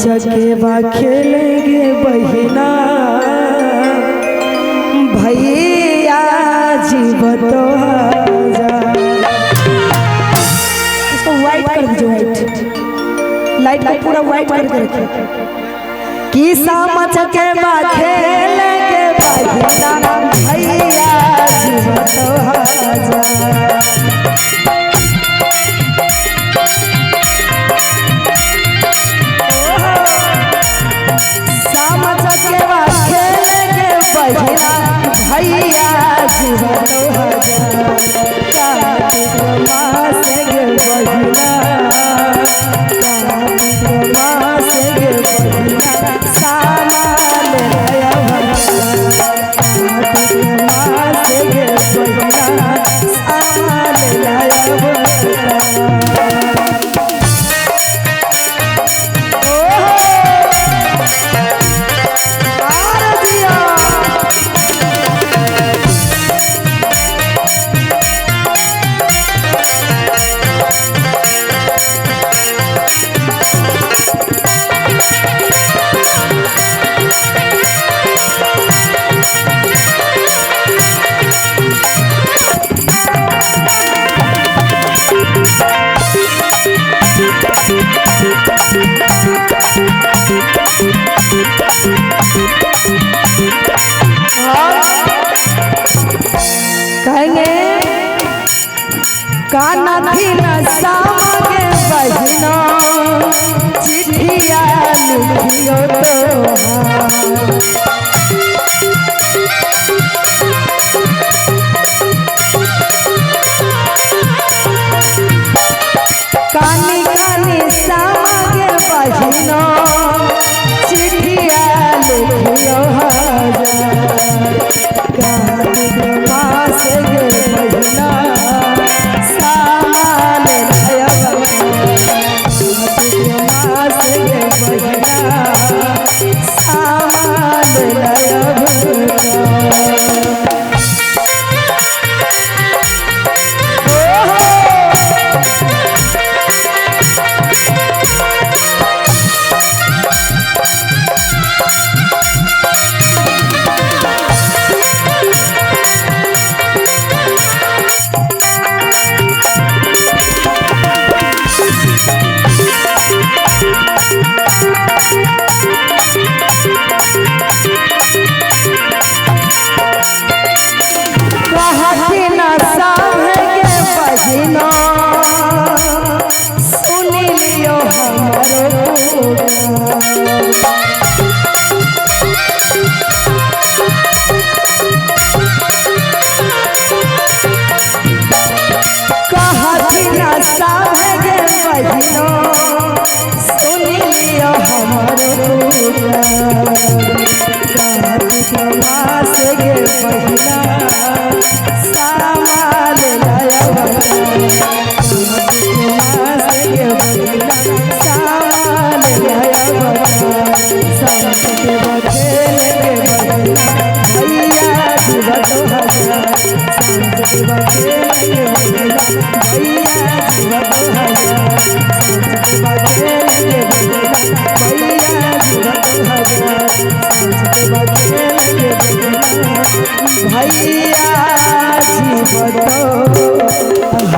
चकेवा खेलेंगे बहिना भैया जीव तो इसको व्हाइट कर दीजिए, व्हाइट लाइट को पूरा व्हाइट करके रखिए। कि सामा चकेवा खेलेंगे बहिना भैया जीव तो भैया जीव कहेंगे काना थी न सामगे बहिना चिट्ठिया लिखियो कानी कानी सामगे बहिना चिट्ठिया लिखियो भैया जीव तो